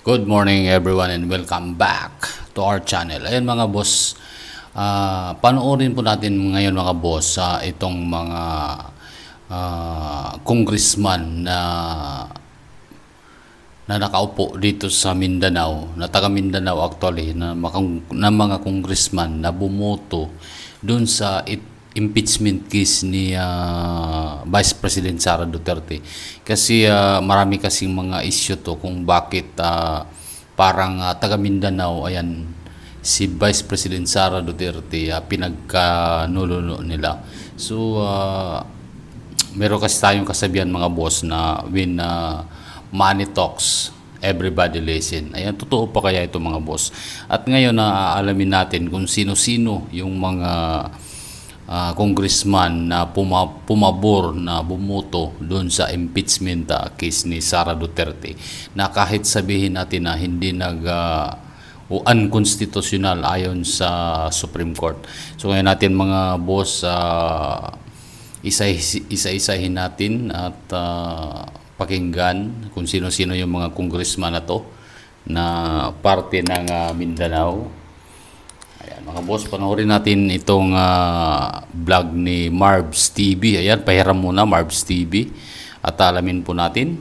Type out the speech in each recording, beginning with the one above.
Good morning everyone and welcome back to our channel. Ayan mga boss, panoorin po natin ngayon mga boss itong mga congressman na nakaupo dito sa Mindanao, na taga Mindanao actually, na mga congressman na bumoto dun sa impeachment case ni Vice President Sara Duterte. Kasi marami kasing mga issue to kung bakit parang taga Mindanao, ayan, si Vice President Sara Duterte pinagkanulo nila. So meron kasi tayong kasabihan mga boss na when money talks, everybody listen. Ayan, totoo pa kaya ito mga boss? At ngayon alamin natin kung sino-sino yung mga congressman na pumabor na bumoto doon sa impeachment case ni Sara Duterte, na kahit sabihin natin na hindi unconstitutional ayon sa Supreme Court. So ngayon natin mga boss, isa-isahin natin at pakinggan kung sino-sino yung mga congressman na to na parte ng Mindanao. Ayan, mga boss, panoorin natin itong vlog ni Marbs TV. Ayan, pahiram muna Marbs TV at alamin po natin.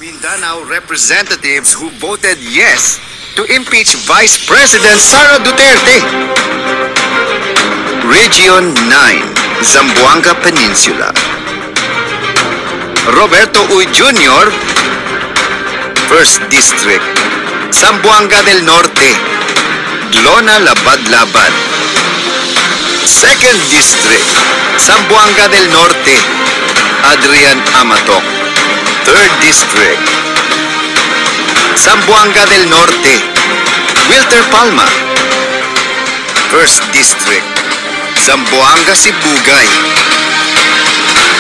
Mindanao representatives who voted yes to impeach Vice President Sara Duterte. Region 9, Zamboanga Peninsula. Roberto Uy Jr., 1st District, Zamboanga del Norte, Glona Labad-Labad. 2nd District, Zamboanga del Norte, Adrian Amatok. 3rd District, Zamboanga del Norte, Wilter Palma. 1st District, Zamboanga Sibugay,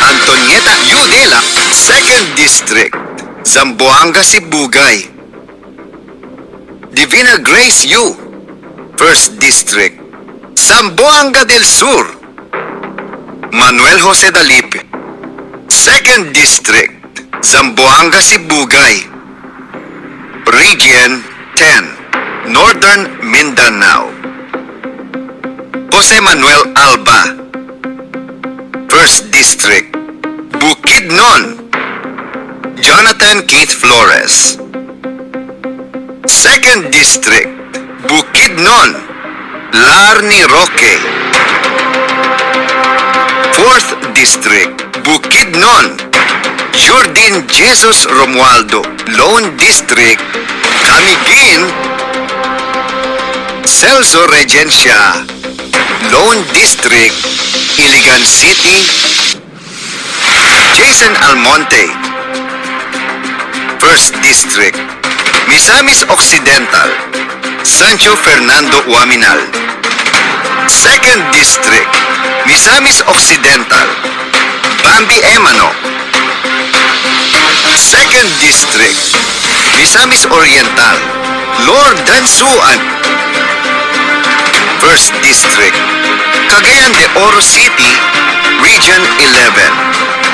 Antonieta Yudela. 2nd District, Zamboanga Sibugay, Divina Grace U. 1st District, Zamboanga del Sur, Manuel Jose Dalipe. 2nd District, Zamboanga Sibugay. Region 10, Northern Mindanao, Jose Manuel Alba. 1st District, Bukidnon, Jonathan Keith Flores. 2nd District, Bukidnon, Larny Roque. 4th District, Bukidnon, Jordan Jesus Romualdo. Lone District, Camiguin, Celso Regencia. Lone District, Iligan City, Jason Almonte. 1st District, Misamis Occidental, Sancho Fernando Uaminal. 2nd District, Misamis Occidental, Bambi Emano. 2nd District, Misamis Oriental, Lord Dansuan. 1st District, Cagayan de Oro City, Region 11,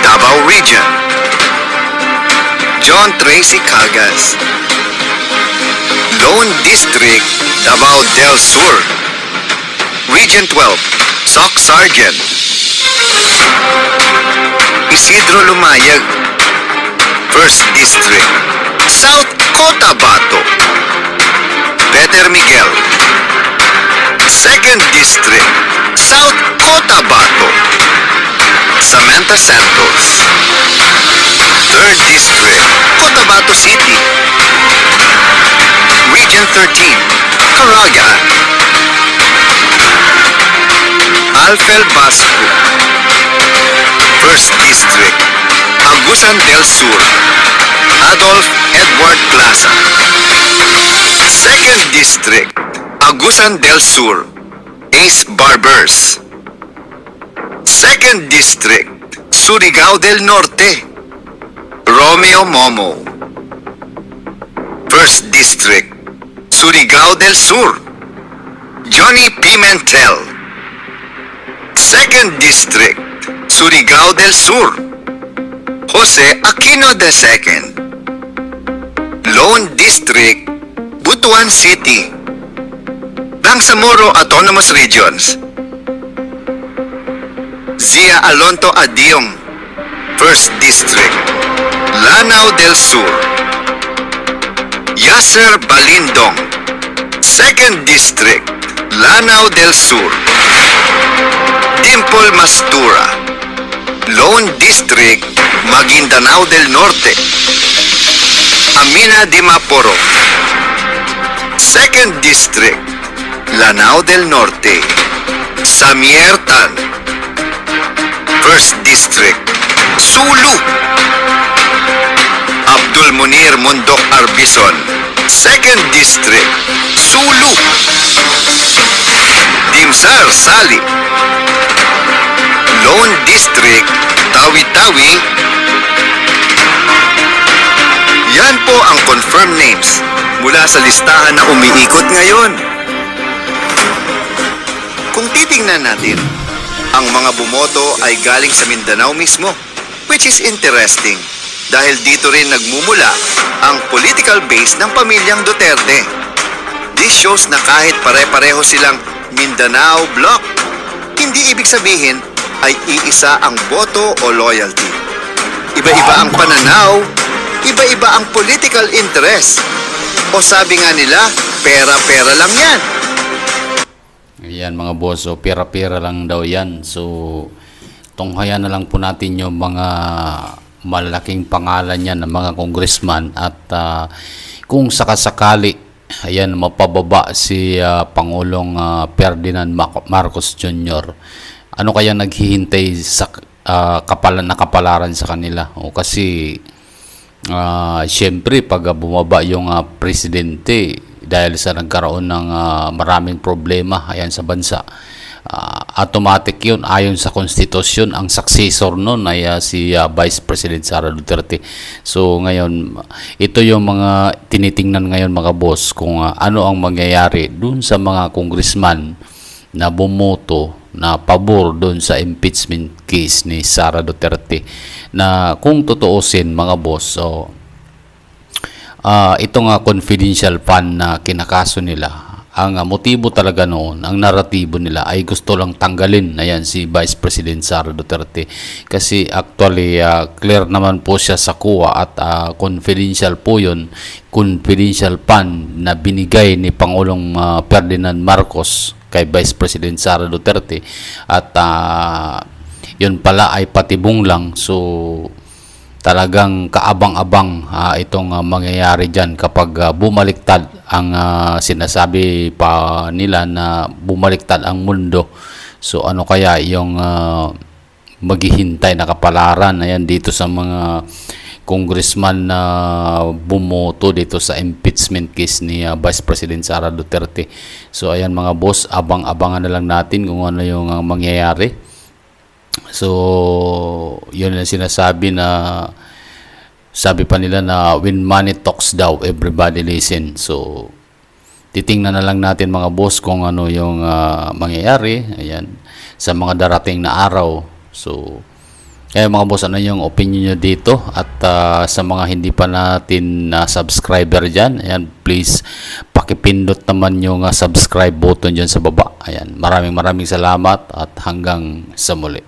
Davao Region, John Tracy Cagas. Lone District, Davao del Sur, Region 12, Soc Sergeant, Isidro Lumayag. 1st District, South Cotabato, Peter Miguel. 2nd District, South Cotabato, Samantha Santos. 3rd District, Cotabato City, Region 13, Caraga, Alfel Basco. 1st District, Agusan del Sur, Adolf Edward Plaza. 2nd District, Agusan del Sur, Ace Barbers. 2nd District, Surigao del Norte, Romeo Momo. 1st District, Surigao del Sur, Johnny Pimentel. 2nd District, Surigao del Sur, Jose Aquino II. Lone District, Butuan City, Bangsamoro Autonomous Regions, Zia Alonto Adiong, 1st District, Lanao del Sur, Yasser Balindong, 2nd District, Lanao del Sur, Dimple Mastura, Lone District, Maguindanao del Norte, Amina Dimaporo, 2nd District, Lanao del Norte, Samiertan, 1st District, Sulu, Abdul Munir Mundok Arbison, 2nd District, Sulu, Dimsar Sali, Lone District, Tawi-Tawi. Yan po ang confirmed names mula sa listahan na umiikot ngayon. Kung titingnan natin, ang mga bumoto ay galing sa Mindanao mismo, which is interesting dahil dito rin nagmumula ang political base ng pamilyang Duterte. This shows na kahit pare-pareho silang Mindanao bloc, hindi ibig sabihin ay iisa ang boto o loyalty. Iba-iba ang pananaw, iba-iba ang political interest. O sabi nga nila, pera-pera lang yan. Ayan mga boss, so pera-pera lang daw yan. So tunghayan na lang po natin yung mga malaking pangalan yan ng mga congressman at kung sakasakali ayan mapababa si Pangulong Ferdinand Marcos Jr., ano kaya naghihintay sa kapalaran sa kanila? O kasi siyempre pag bumaba yung presidente dahil sa nagkaroon ng maraming problema ayan sa bansa, automatic yun ayon sa konstitusyon ang successor nun ay si Vice President Sara Duterte. So ngayon ito yung mga tinitingnan ngayon mga boss kung ano ang mangyayari dun sa mga congressman na bumoto na pabor doon sa impeachment case ni Sara Duterte, na kung tutuusin mga boss, so itong confidential fund na kinakaso nila, ang motibo talaga noon, ang naratibo nila ay gusto lang tanggalin ayan si Vice President Sara Duterte kasi actually clear naman po siya sa kuha at confidential po yun, confidential fund na binigay ni Pangulong Ferdinand Marcos kay Vice President Sara Duterte at yun pala ay patibong lang. So talagang kaabang-abang itong mangyayari dyan kapag bumaliktad ang sinasabi pa nila na bumaliktad ang mundo. So ano kaya yung maghihintay na kapalaran ayan dito sa mga congressman na bumoto dito sa impeachment case ni Vice President Sara Duterte. So ayan mga boss, abang-abangan na lang natin kung ano yung mangyayari. So yun ang sinasabi na sabi pa nila na when money talks daw, everybody listen. So titingnan na lang natin mga boss kung ano yung mangyayari ayan sa mga darating na araw. So kaya mga boss, ano yung opinion nyo dito? At sa mga hindi pa natin subscriber dyan, ayan, please pakipindot naman yung subscribe button dyan sa baba. Ayan, maraming salamat at hanggang sa muli.